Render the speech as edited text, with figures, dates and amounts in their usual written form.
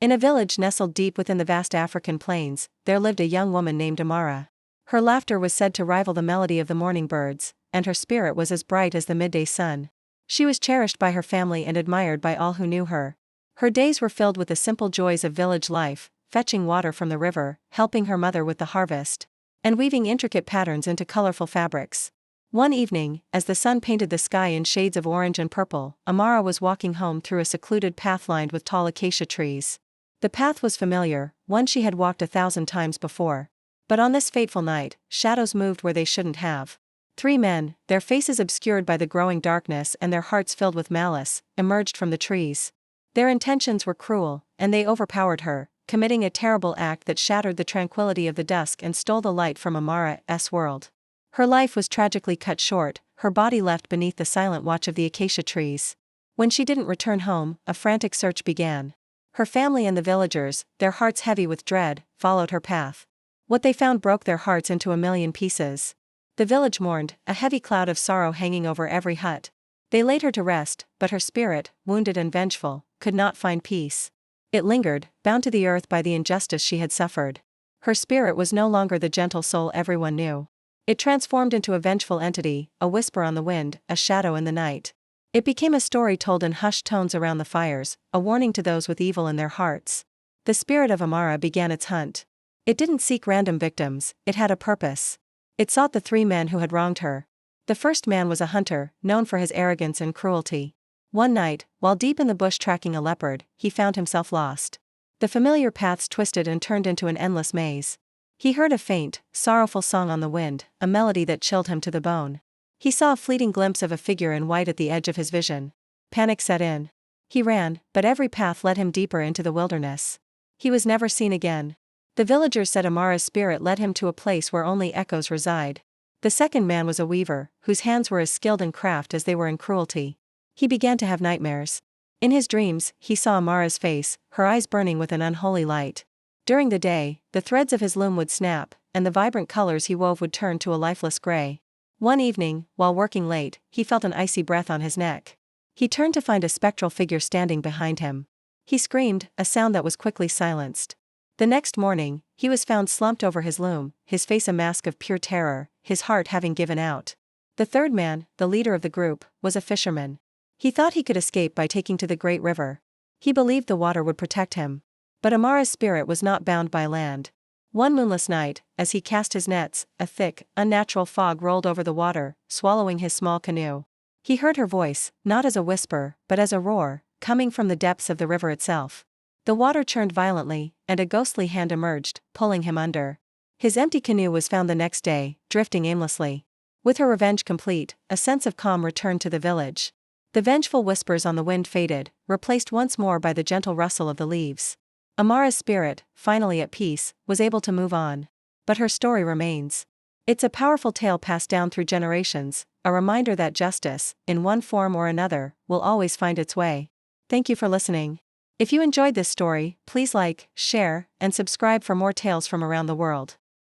In a village nestled deep within the vast African plains, there lived a young woman named Amara. Her laughter was said to rival the melody of the morning birds, and her spirit was as bright as the midday sun. She was cherished by her family and admired by all who knew her. Her days were filled with the simple joys of village life, fetching water from the river, helping her mother with the harvest, and weaving intricate patterns into colorful fabrics. One evening, as the sun painted the sky in shades of orange and purple, Amara was walking home through a secluded path lined with tall acacia trees. The path was familiar, one she had walked 1,000 times before. But on this fateful night, shadows moved where they shouldn't have. 3 men, their faces obscured by the growing darkness and their hearts filled with malice, emerged from the trees. Their intentions were cruel, and they overpowered her, committing a terrible act that shattered the tranquility of the dusk and stole the light from Amara's world. Her life was tragically cut short, her body left beneath the silent watch of the acacia trees. When she didn't return home, a frantic search began. Her family and the villagers, their hearts heavy with dread, followed her path. What they found broke their hearts into a million pieces. The village mourned, a heavy cloud of sorrow hanging over every hut. They laid her to rest, but her spirit, wounded and vengeful, could not find peace. It lingered, bound to the earth by the injustice she had suffered. Her spirit was no longer the gentle soul everyone knew. It transformed into a vengeful entity, a whisper on the wind, a shadow in the night. It became a story told in hushed tones around the fires, a warning to those with evil in their hearts. The spirit of Amara began its hunt. It didn't seek random victims, it had a purpose. It sought the 3 men who had wronged her. The first man was a hunter, known for his arrogance and cruelty. One night, while deep in the bush tracking a leopard, he found himself lost. The familiar paths twisted and turned into an endless maze. He heard a faint, sorrowful song on the wind, a melody that chilled him to the bone. He saw a fleeting glimpse of a figure in white at the edge of his vision. Panic set in. He ran, but every path led him deeper into the wilderness. He was never seen again. The villagers said Amara's spirit led him to a place where only echoes reside. The second man was a weaver, whose hands were as skilled in craft as they were in cruelty. He began to have nightmares. In his dreams, he saw Amara's face, her eyes burning with an unholy light. During the day, the threads of his loom would snap, and the vibrant colors he wove would turn to a lifeless gray. One evening, while working late, he felt an icy breath on his neck. He turned to find a spectral figure standing behind him. He screamed, a sound that was quickly silenced. The next morning, he was found slumped over his loom, his face a mask of pure terror, his heart having given out. The third man, the leader of the group, was a fisherman. He thought he could escape by taking to the great river. He believed the water would protect him. But Amara's spirit was not bound by land. One moonless night, as he cast his nets, a thick, unnatural fog rolled over the water, swallowing his small canoe. He heard her voice, not as a whisper, but as a roar, coming from the depths of the river itself. The water churned violently, and a ghostly hand emerged, pulling him under. His empty canoe was found the next day, drifting aimlessly. With her revenge complete, a sense of calm returned to the village. The vengeful whispers on the wind faded, replaced once more by the gentle rustle of the leaves. Amara's spirit, finally at peace, was able to move on. But her story remains. It's a powerful tale passed down through generations, a reminder that justice, in one form or another, will always find its way. Thank you for listening. If you enjoyed this story, please like, share, and subscribe for more tales from around the world.